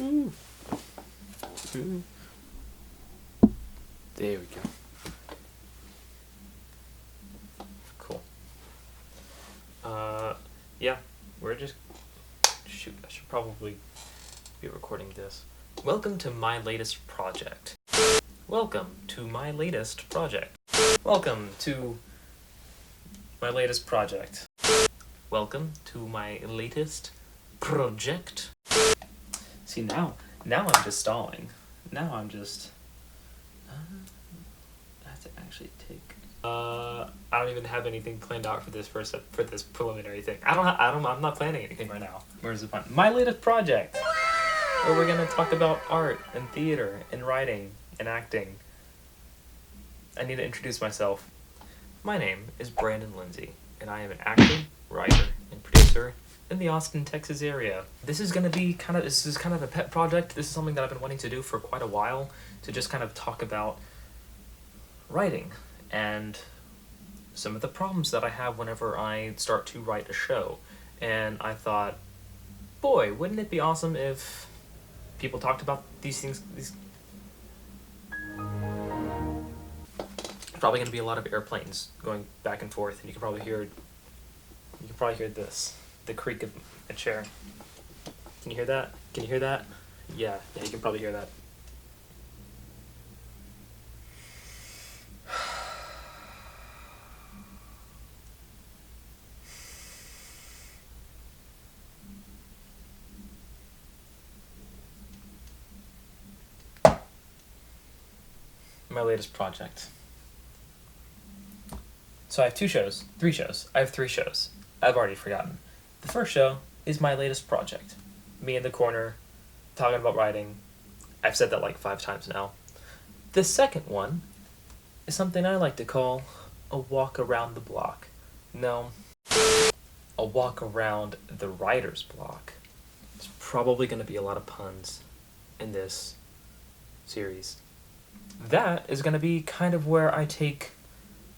Ooh. Ooh. There we go. Cool. Yeah, we're just... Shoot, I should probably be recording this. Welcome to my latest project. Welcome to my latest project. Welcome to my latest project. Welcome to my latest project. See, now I'm just stalling. Now I'm just... I have to actually take... I don't even have anything planned out for this preliminary thing. I'm not planning anything right now. Where's the fun? My latest project! Where we're gonna talk about art and theater and writing and acting. I need to introduce myself. My name is Brandon Lindsay, and I am an actor, writer, and producer in the Austin, Texas area. This is kind of a pet project. This is something that I've been wanting to do for quite a while, to just kind of talk about writing and some of the problems that I have whenever I start to write a show. And I thought, boy, wouldn't it be awesome if people talked about these things. There's probably going to be a lot of airplanes going back and forth, and you can probably hear this, the creak of a chair. Can you hear that? Yeah, you can probably hear that. My latest project. So I have three shows. I have three shows. I've already forgotten. The first show is my latest project. Me in the corner, talking about writing. I've said that like 5 times now. The second one is something I like to call a walk around the block. No, a walk around the writer's block. There's probably going to be a lot of puns in this series. That is going to be kind of where I take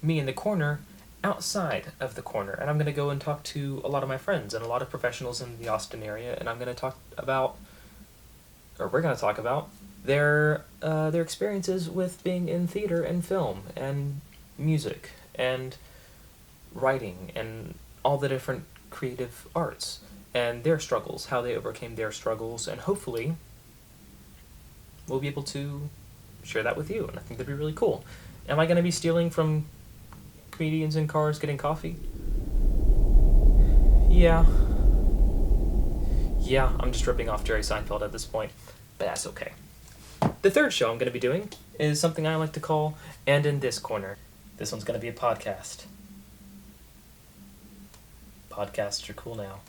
me in the corner outside of the corner, and I'm going to go and talk to a lot of my friends and a lot of professionals in the Austin area, and we're going to talk about their experiences with being in theater and film and music and writing and all the different creative arts and their struggles, how they overcame their struggles, and hopefully we'll be able to share that with you, and I think that'd be really cool. Am I going to be stealing from comedians in cars getting coffee? Yeah, I'm just ripping off Jerry Seinfeld at this point, but that's okay. The third show I'm going to be doing is something I like to call And in This Corner. This one's going to be a podcast. Podcasts are cool now,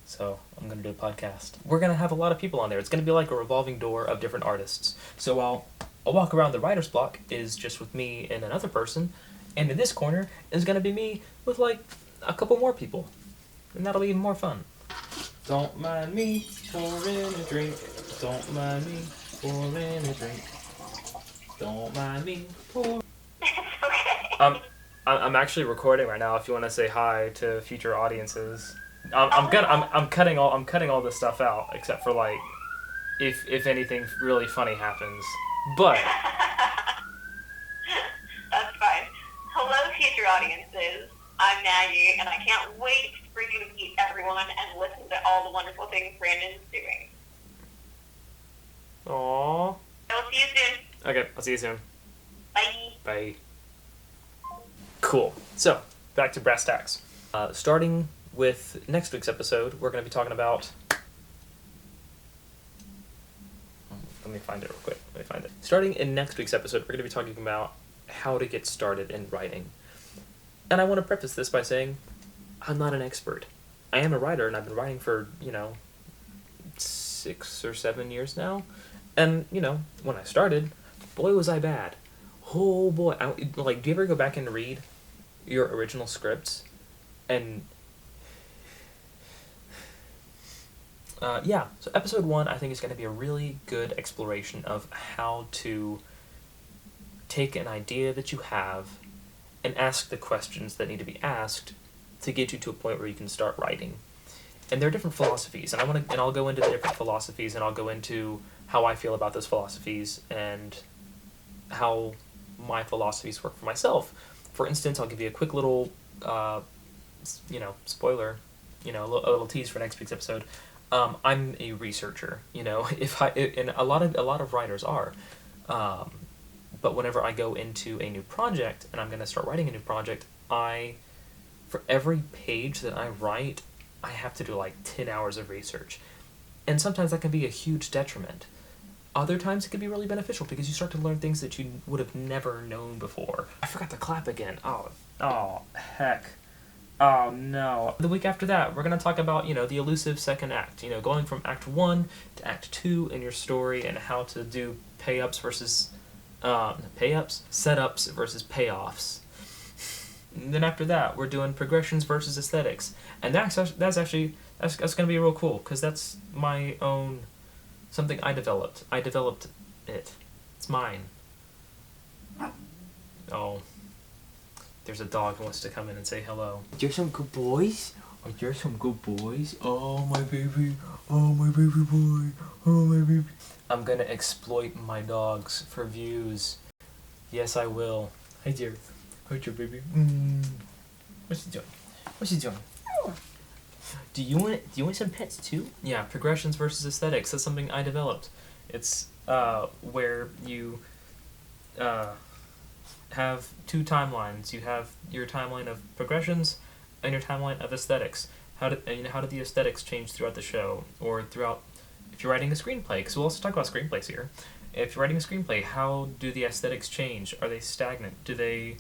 so I'm going to do a podcast. We're going to have a lot of people on there. It's going to be like a revolving door of different artists. So while a walk around the writer's block is just with me and another person, and in this corner is going to be me with like a couple more people, and that'll be even more fun. Don't mind me pouring a drink. Don't mind me pouring a drink. Don't mind me pouring. Okay. I'm actually recording right now. If you want to say hi to future audiences, I'm cutting all this stuff out except for like if anything really funny happens. But that's fine. Hello, future audiences. I'm Maggie, and I can't wait for you to meet everyone and listen to all the wonderful things Brandon's doing. Aww. I'll see you soon. Okay, I'll see you soon. Bye. Bye. Cool. So, back to brass tacks. Starting with next week's episode, we're going to be talking about... Let me find it real quick. Starting in next week's episode, we're going to be talking about how to get started in writing. And I want to preface this by saying, I'm not an expert. I am a writer, and I've been writing for, 6 or 7 years now. And, when I started, boy, was I bad. Oh, boy. Do you ever go back and read your original scripts? And... so episode 1, I think, is going to be a really good exploration of how to take an idea that you have and ask the questions that need to be asked to get you to a point where you can start writing. And there are different philosophies, and I'll go into the different philosophies, and I'll go into how I feel about those philosophies and how my philosophies work for myself. For instance, I'll give you a quick little, spoiler, a little tease for next week's episode. I'm a researcher, and a lot of writers are, but whenever I go into a new project and I'm going to start writing a new project, for every page that I write, I have to do like 10 hours of research. And sometimes that can be a huge detriment. Other times it can be really beneficial because you start to learn things that you would have never known before. I forgot to clap again. Oh, heck. Oh, no. The week after that, we're going to talk about, the elusive second act. Going from Act 1 to Act 2 in your story and how to do pay-ups versus... setups versus payoffs. And then after that, we're doing progressions versus aesthetics. And that's going to be real cool, because that's my own... something I developed. I developed it. It's mine. Oh. There's a dog who wants to come in and say hello. You're some good boys? Oh, you're some good boys? Oh, my baby. Oh, my baby boy. Oh, my baby. I'm gonna exploit my dogs for views. Yes, I will. Hi, dear. Hi, dear baby. What's he doing? What's he doing? Do you want some pets too? Yeah, progressions versus aesthetics. That's something I developed. It's where you have two timelines. You have your timeline of progressions and your timeline of aesthetics. How do the aesthetics change throughout the show or throughout? If you're writing a screenplay, because we'll also talk about screenplays here. If you're writing a screenplay, how do the aesthetics change? Are they stagnant? Do they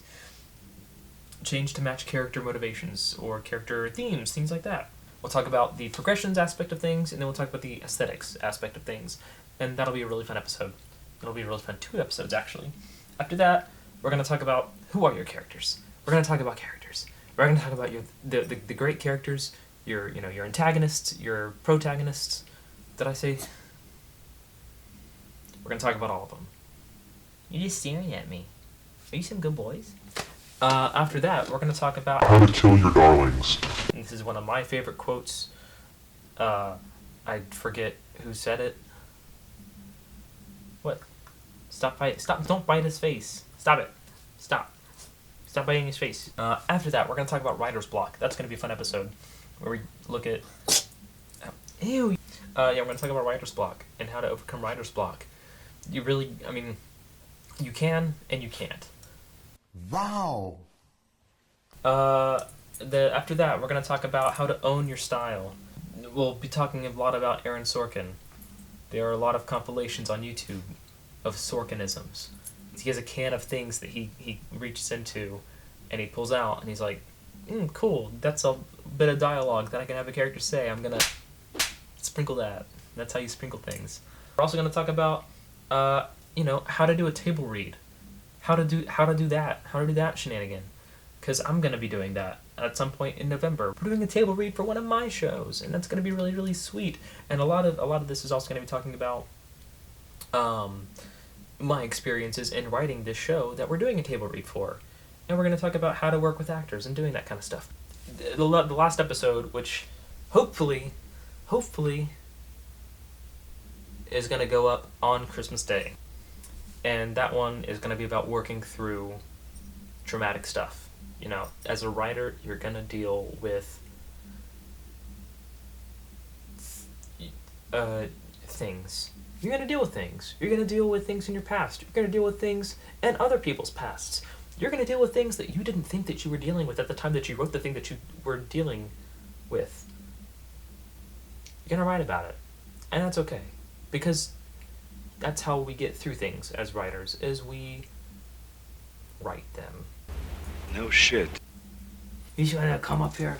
change to match character motivations or character themes, things like that? We'll talk about the progressions aspect of things, and then we'll talk about the aesthetics aspect of things. And that'll be a really fun episode. It'll be a really fun 2 episodes, actually. After that, we're going to talk about who are your characters. We're going to talk about characters. We're going to talk about the great characters, your antagonists, your protagonists. Did I say? We're going to talk about all of them. You're just staring at me. Are you some good boys? After that, we're going to talk about how to kill your darlings. And this is one of my favorite quotes. I forget who said it. What? Stop! Don't bite his face. Stop it. Stop biting his face. After that, we're going to talk about writer's block. That's going to be a fun episode where we look at... Ew! We're going to talk about writer's block and how to overcome writer's block. You can and you can't. Wow. After that, we're going to talk about how to own your style. We'll be talking a lot about Aaron Sorkin. There are a lot of compilations on YouTube of Sorkinisms. He has a can of things that he reaches into and he pulls out and he's like, cool, that's a bit of dialogue that I can have a character say. I'm going to sprinkle that. That's how you sprinkle things. We're also going to talk about, how to do a table read. How to do that shenanigan. Because I'm going to be doing that at some point in November. We're doing a table read for one of my shows, and that's going to be really, really sweet. And a lot of this is also going to be talking about my experiences in writing this show that we're doing a table read for. And we're going to talk about how to work with actors and doing that kind of stuff. The last episode, which hopefully is going to go up on Christmas Day. And that one is going to be about working through traumatic stuff. As a writer, you're going to deal with things. You're going to deal with things. You're going to deal with things in your past. You're going to deal with things in other people's pasts. You're going to deal with things that you didn't think that you were dealing with at the time that you wrote the thing that you were dealing with. You're going to write about it. And that's okay. Because that's how we get through things as writers, is we write them. No shit. He's gonna come up here.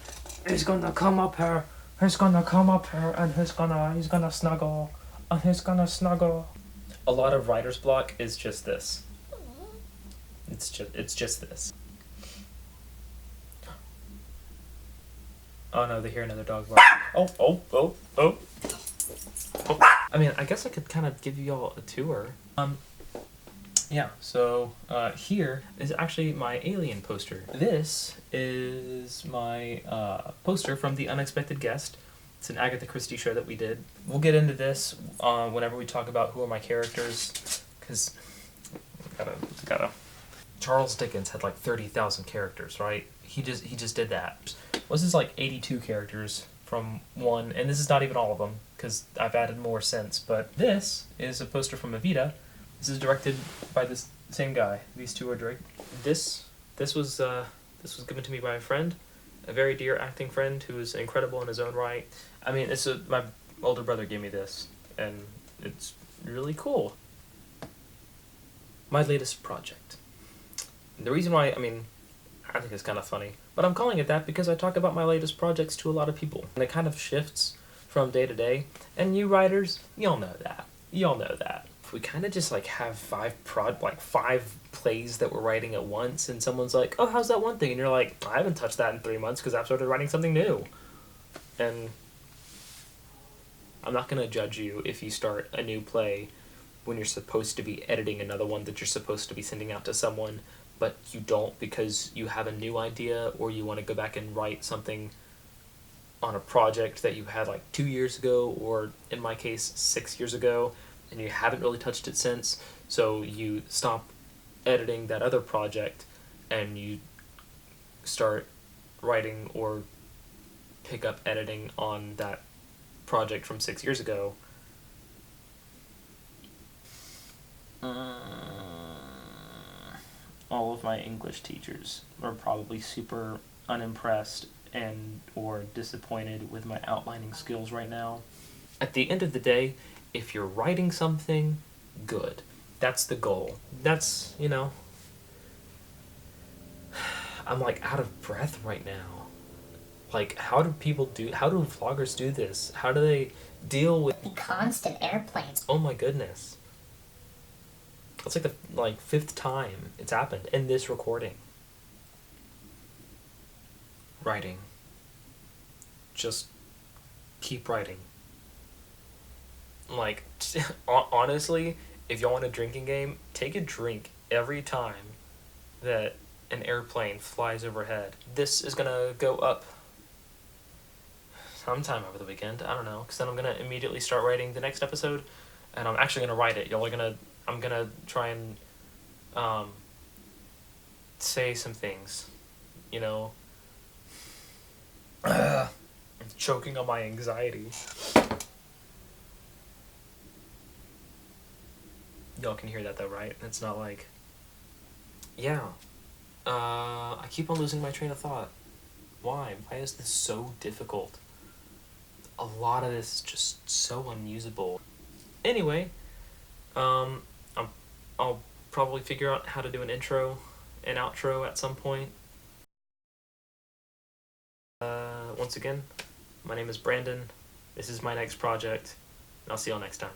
He's gonna come up here. He's gonna come up here and he's gonna snuggle. And he's gonna snuggle. A lot of writer's block is just this. It's just this. Oh no, they hear another dog bark. Oh. I mean, I guess I could kind of give you all a tour. So here is actually my Alien poster. This is my poster from The Unexpected Guest, It's an Agatha Christie show that we did. We'll get into this whenever we talk about who are my characters, because gotta. Charles Dickens had like 30,000 characters, right? He just did that. This is like 82 characters from one, and this is not even all of them, because I've added more since. But this is a poster from Evita. This is directed by this same guy. These two are directed. This was given to me by a friend, a very dear acting friend who is incredible in his own right. I mean, my older brother gave me this, and it's really cool. My latest project. The reason why, I think it's kind of funny, but I'm calling it that because I talk about my latest projects to a lot of people, and it kind of shifts from day to day. And you writers, y'all know that. If we kind of just like have five plays that we're writing at once, and someone's like, "Oh, how's that one thing?" and you're like, "I haven't touched that in 3 months because I've started writing something new." And I'm not gonna judge you if you start a new play when you're supposed to be editing another one that you're supposed to be sending out to someone, but you don't because you have a new idea or you want to go back and write something on a project that you had like 2 years ago, or in my case 6 years ago, and you haven't really touched it since. So you stop editing that other project and you start writing or pick up editing on that project from 6 years ago. All of my English teachers are probably super unimpressed and or disappointed with my outlining skills right now. At the end of the day, if you're writing something good, that's the goal. That's, I'm like out of breath right now. Like, how do vloggers do this? How do they deal with the constant airplanes? Oh my goodness. It's like the fifth time it's happened in this recording. Writing. Just keep writing. Like, honestly, if y'all want a drinking game, take a drink every time that an airplane flies overhead. This is gonna go up sometime over the weekend. I don't know, because then I'm gonna immediately start writing the next episode, and I'm actually gonna write it. I'm gonna try and say some things, I'm choking on my anxiety. Y'all can hear that though, right? It's not like, yeah. I keep on losing my train of thought. Why? Why is this so difficult? A lot of this is just so unusable. Anyway, I'll probably figure out how to do an intro and outro at some point. Once again, my name is Brandon. This is my next project, and I'll see y'all next time.